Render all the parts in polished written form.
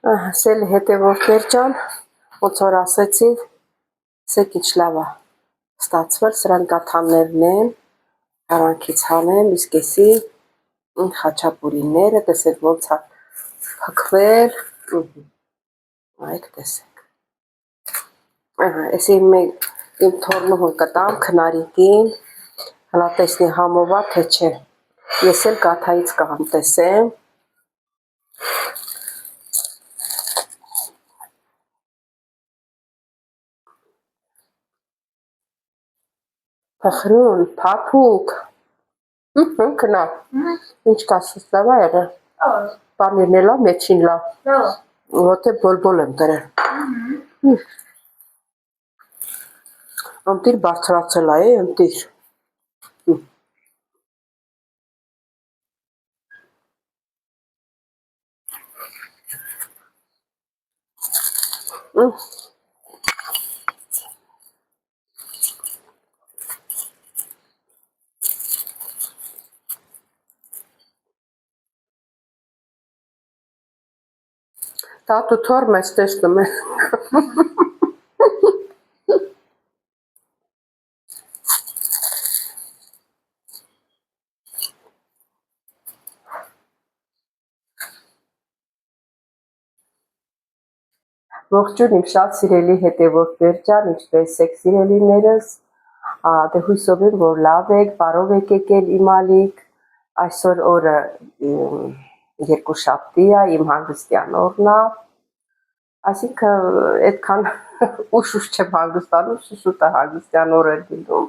Սել հետևորդներ ջան, ոնց որ ասեցի, սեք ինչ լավ է ստացվել, սրանք գաթաններն են, հարանքից հանեմ, իսկ էսի խաչապուրիները, տեսեք ոնց է փքվել, այդ տեսեք, էսի իմ թորնուհուն կտամ, քնարիկին, հլա տեսնի համով է, թե չէ, ես էլ գաթայից կհամ տեսեմ, Փխրուն, փափուկ, քնա, ինչ կասես, լավ է եղել, պանիրն էլ է, մեջին լավ, ոտե բոլբոլ եմ դրել, ընտիր բարձրացել է, ընտիր, տատու թորմ ես տեսնում է, ողջույն իմ շատ սիրելի հետևորդներ ջան, ինչպես եք սիրելիներս, դե հույսով եմ, որ լավ եք, բարով եք եկել իմ ալիք, այսօր օրը երկուշաբթի է, իմ հանգստյան օրն է, այսինքն այդքան ուշ չեմ հանգստանում, շուշուտ է հանգստյան օր էր լինում,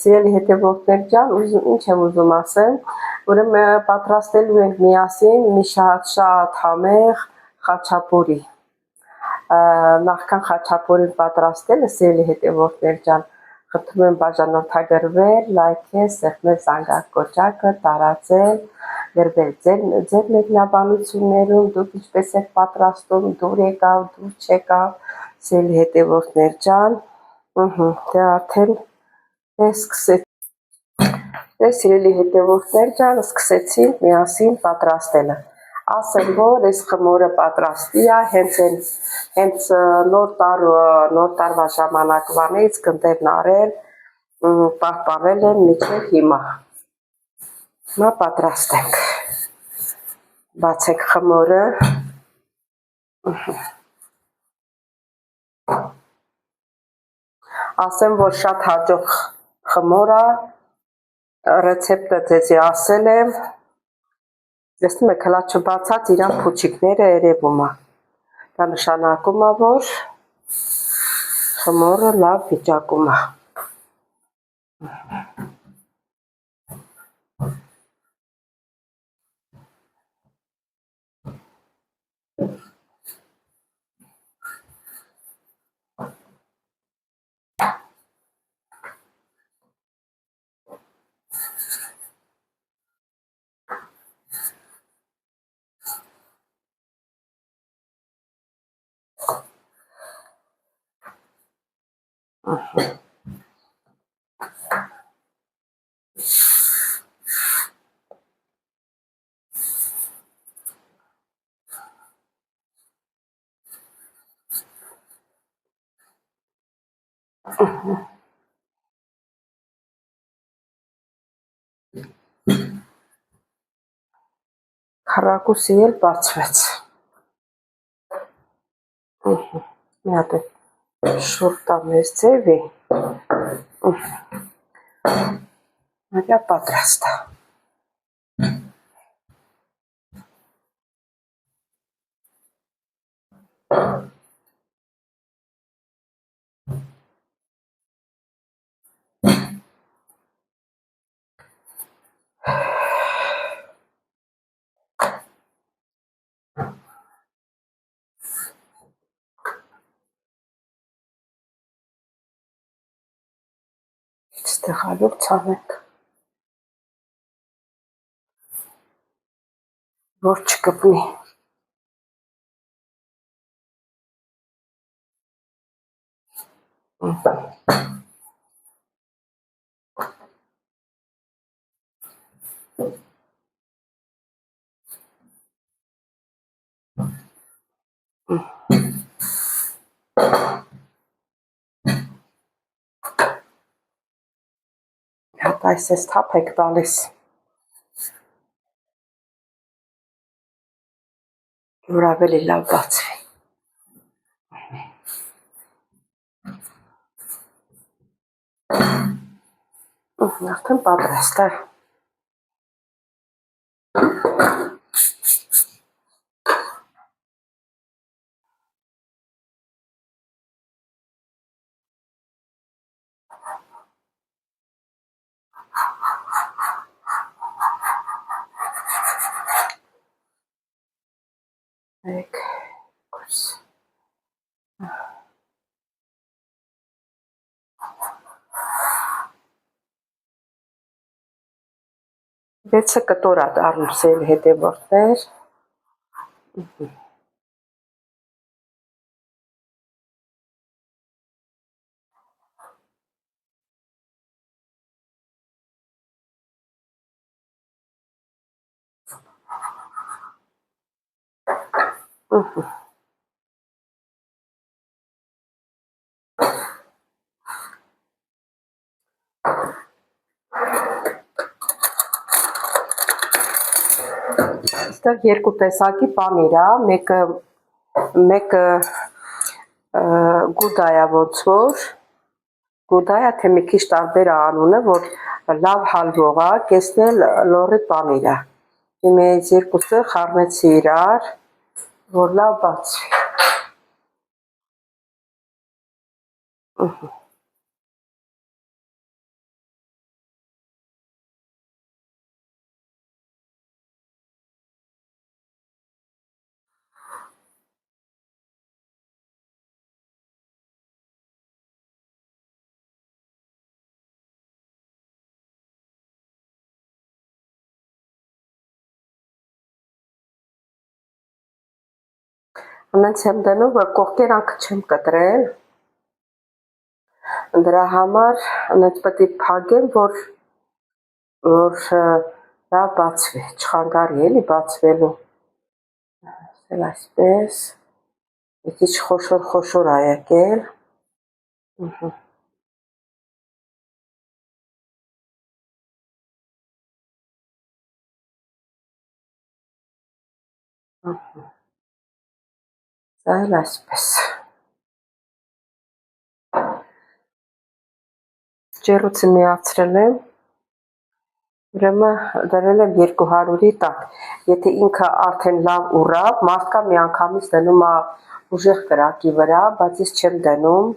սիրելի հետևորդներ ջան, ինչ եմ ուզում ասեմ, ուրեմն պատրաստելու ենք միասին մի շատ համեղ խաչապուրի, նախքան խաչապուրին պատրաստելը, սիրելի հետևորդներ ջան, խնդրում եմ բաժանորդագրվել, լայքել, սեղմել զանգակ կոճակը, տարածել, գրվել ձեր մեկնաբանություններում, դուք ինչպես եք պատրաստում, դուր եկավ, դուր չեկավ, սիրելի հետևորդներ ջան, դե արդեն սկսեցինք, սիրելի հետևորդներ ջան, սկսեցինք միասին պատրաստելը, ասեմ, որ այս խմորը պատրաստի է, հենց նոր տարվա ժամանակվանից գնդերն արել, պահպանել են մինչև հիմա, հիմա պատրաստենք, բացենք խմորը, ասեմ, որ շատ հաջող խմոր է, ռեցեպտը ձեզի ասել եմ, տեսնում եք, հլա չբացած իրան փուչիկները երևում է, դա նշանակում է, որ խմորը լավ վիճակում է, քառակուսի էլ բացվեց, մի հատ շորտա մեզ ձևի, նրա պատրաստ է, այստեղ ալով ծանենք, որ չկպնի, Հատ այս թափ եք տալիս, որ ավելի լավ բացվի։ Արդեն պատրաստ է։ Եք, կուրս։ Վեցը կտոր է դառնում սել հետևորդներ։ Այստեղ երկու տեսակի պանիր է, մեկը գուդայա ոնց որ, գուդայա թե մի քիչ տարբեր է անունը, որ լավ հալվող է, կեսն էլ լոռի պանիր է։ Իմ այս երկուսը խառնեցի իրար, որ լավ բացվի։ Անենց եմ դնում, որ կողքերանքը չեմ կտրել, դրա համար անենց պետք է փակեմ, որ լավ բացվի, չխանգարի էլի բացվելու։ Ասել այսպես, մի քիչ խոշոր է եկել։ Սա էլ այսպես։ Ջեռուցը միացրել եմ, ուրեմն դրել եմ 200-ի տակ։ Եթե ինքը արդեն լավ ուռավ, մարդկա միանգամից դնում է ուժեղ կրակի վրա, բայց ես չեմ դնում,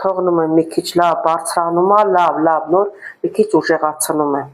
թողնում եմ մի քիչ լավ բարձրանում է, լավ նոր մի քիչ ուժեղացնում եմ։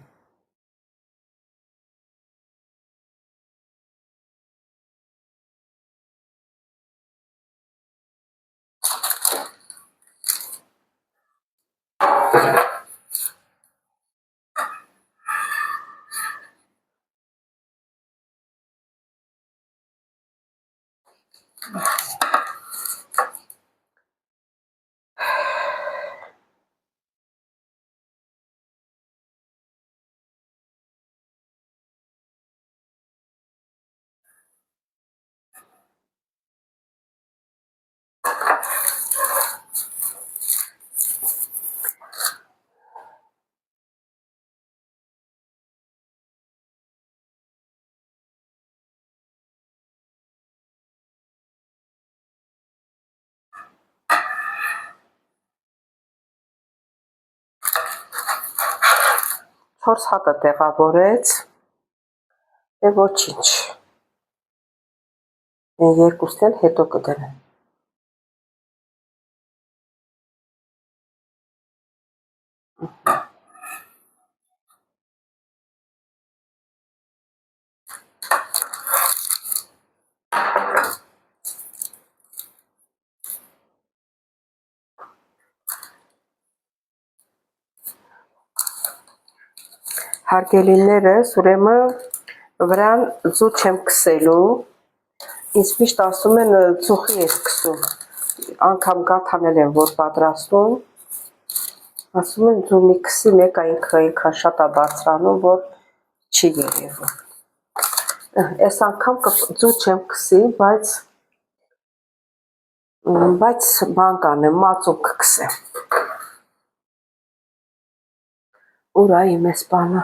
Չորս հատը տեղավորեց, է ոչինչ, երկուսն էլ հետո կդնեմ։ Հարգելիներս, ուրեմն վրան ձու չեմ քսելու, ինձ միշտ ասում են ծուխի ես քսում, անգամ գաթանել եմ, որ պատրաստում, ասում են ձու մի քսի մեկը ինքան շատ է բարձրանում, որ չի երևում։ Այս անգամ ձու չեմ կսի, բայց բան կանեմ, մածուն կքսեմ։ Ուր ա իմ էս բանը։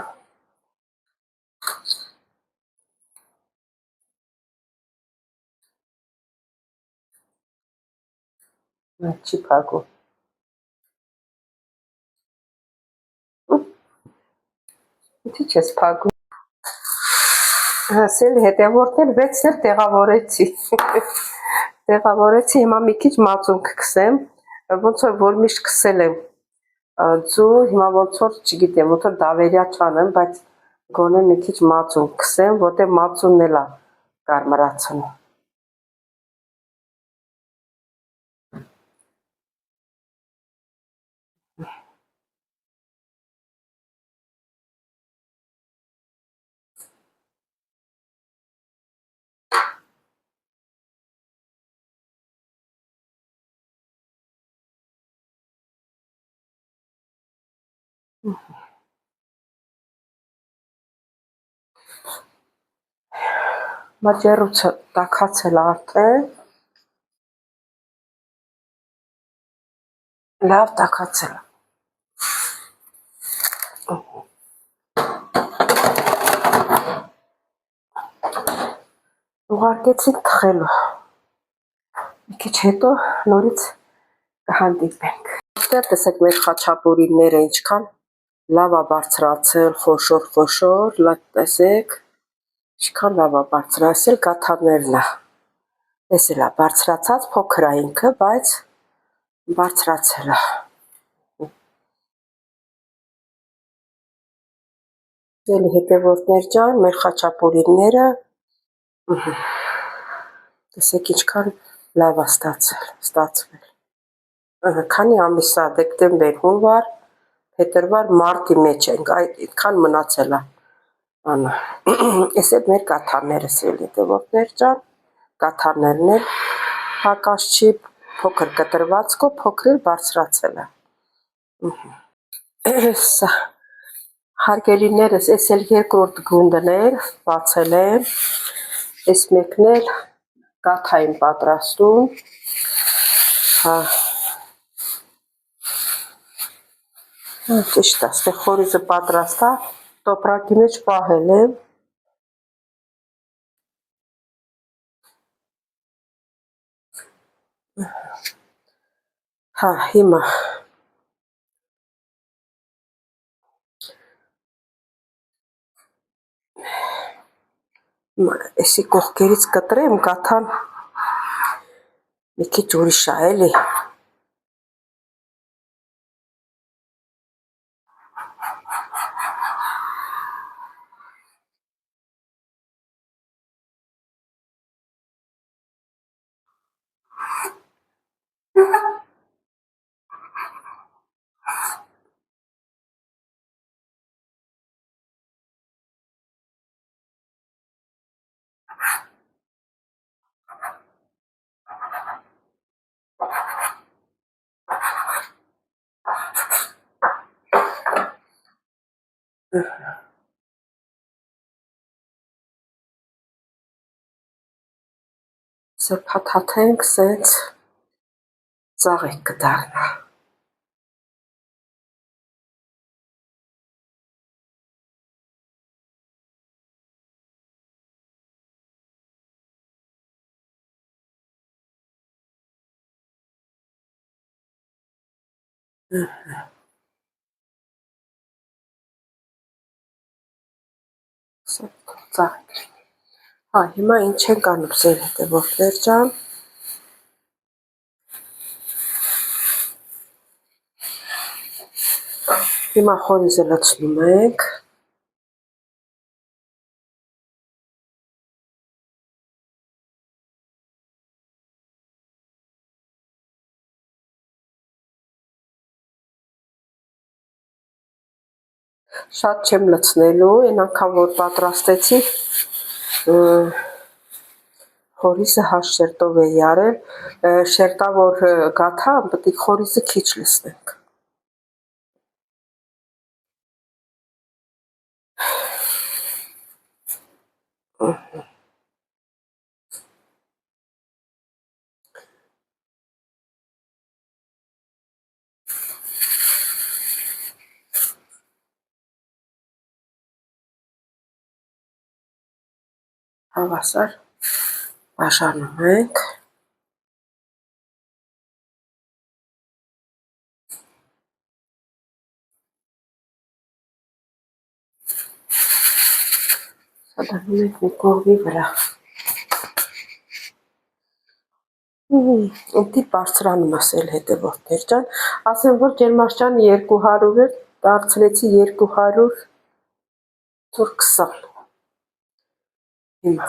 Չի փակում։ Ինչի՞ չես փակում։ Հասել հետևորդներ 6-ն էլ տեղավորեցի։ Տեղավորեցի, հիմա մի քիչ մածուն կքսեմ, ոնց որ միշտ քսել եմ ձու, հիմա ոնց որ չգիտեմ, ոնց որ դավերյա չանեմ, բայց գոնե մի քիչ մածուն կքսեմ, որտեղ մածունն էլ է կարմրացնում։ Մաջերուցը տաքացել արդեն, լավ տաքացել։ Ուղարկեցին թխելու։ Մի քիչ հետո նորից կհանդիպենք։ Այստեղ տեսեք մեր խաչապուրիները ինչքան լավ է բարձրացել, խոշոր, տեսեք, ինչքան լավ է բարձրացել կաթարներն է։ Էս էլ է բարձրացած, փոքր է ինքը, բայց բարձրացել է։ Էլ հետևորդներ ջան, մեր խաչապուրիները տեսեք ինչքան լավ է ստացվել։ Քանի ամիս է, դեկտեմբեր, հունվար, փետրվար, մարտի մեջ ենք, այդքան մնացել է։ Անը։ Էս էլ մեր կաթարներս էլ հետևորդներ ջան, կաթարներն էլ հակաշ չի, փոքր կտրվածքով, փոքր էլ բարձրացել է։ Սա հարգելիներս, էս էլ երկրորդ գունդն էր, բացել եմ, էս մեկն էլ կաթա եմ պատրաստում, ճիշտ է, ստեղ խորիզը պատրաստ է, տոպրակի մեջ պահել եմ, հիմա էսի կողքերից կտրեմ, կաթան մի քիչ ուրիշ է, էլի։ Սրբաթաթենք, սենց ծաղիկ կդառնա։ Ծաղիկ։ Հիմա ինչ ենք անում սեր հետևորդներ ջան։ Հիմա խորիզը լցնում ենք։ Շատ չեմ լցնելու, այն անգամ որ պատրաստեցի, խորիզը հաշ շերտով էի արել, շերտավոր գաթա, պետք է խորիզը քիչ լցնենք։ Հավասար բաժանում ենք։ Սադանում ենք մի կողմի վրա։ Ուտի բարձրանում ասել հետևորդներ ջան, ասեմ, որ ջերմաստիճանը 200 էր, դարձրեցի 200/20։ Հիմա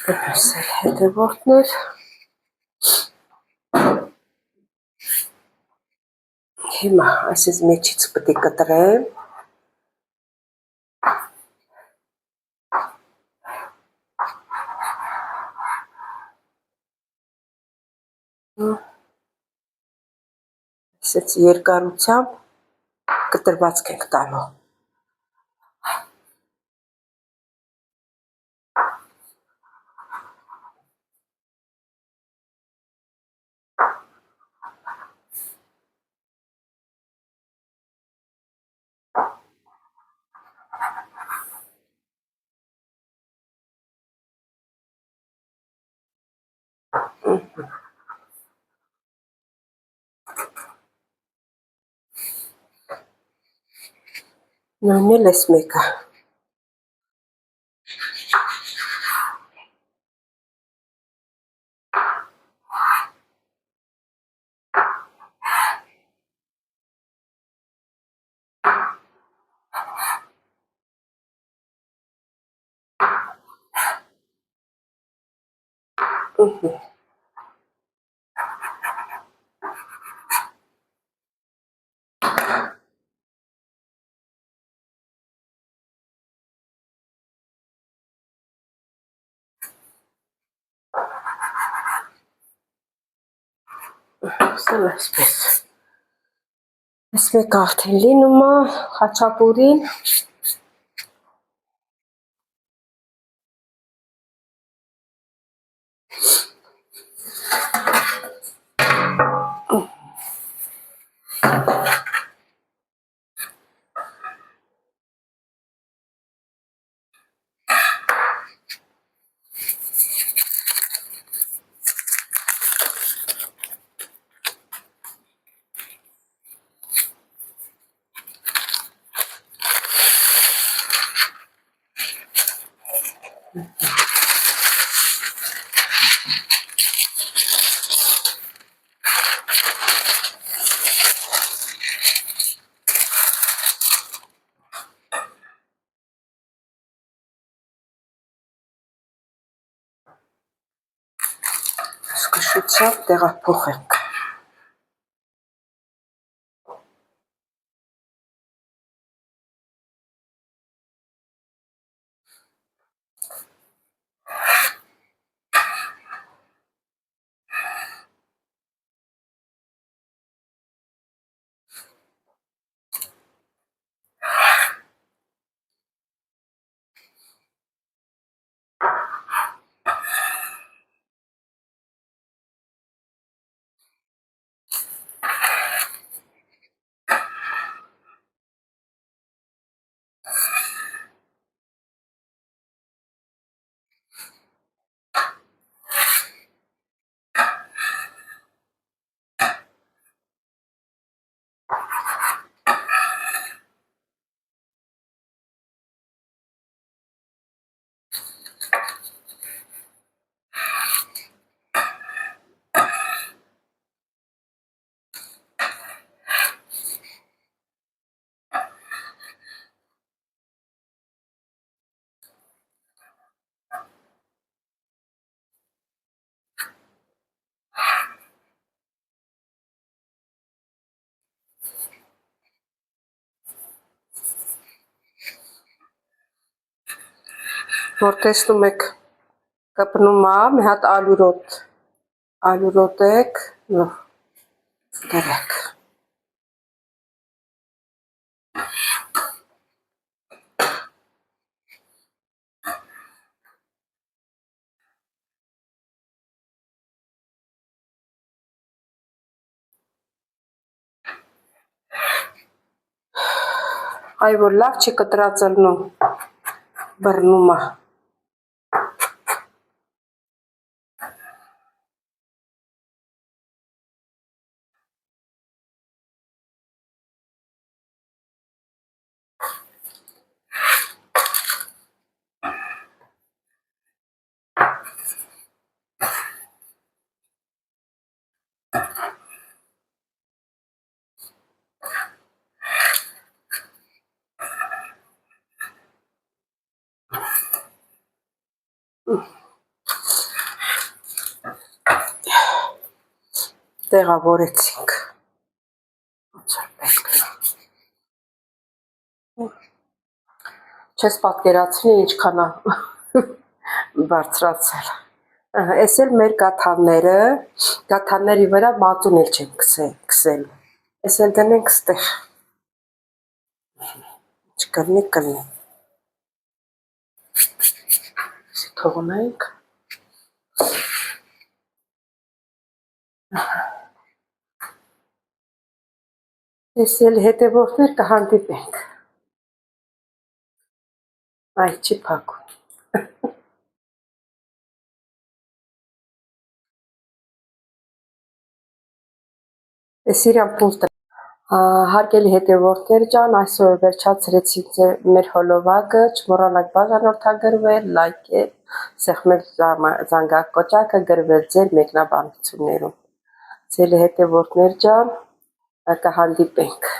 ասել հետևորդներ, հիմա այսպես մեջից պետք է կտրեմ։ Այսպես երկարությամբ կտրվածք ենք տալու։ Նույնն էլ էս մեկը։ Ասել այսպես։ Այս մեկը արդեն լինում է խաչապուրին։ Սկսությամբ տեղափոխենք։ որ տեսնում եք կպնում է, մի հատ ալյուրոտ եք, դրեք։ Այ որ լավ չի կտրածլնում, բռնում է։ Տեղավորեցինք։ Չես պատկերացնի ինչքան է բարձրացել։ Էս էլ մեր գաթանների վրա մածուն էլ չեմ քսել։ Էս էլ դնենք ստեղ։ Չկլնի։ Թողնենք։ Էս էլ հետևորդներ կհանդիպենք։ Այ չի փակում։ Էս իրան պուլտը։ Հարգելի հետևորդներ ջան, այսօր վերջացրեցինք մեր հոլովակը, չմոռանաք բաժանորդագրվել, լայքել, սեղմել զանգակոճակը, գրվել ձեր մեկնաբանություններում։ Ձեր հետևորդներ ջան, կհանդիպենք։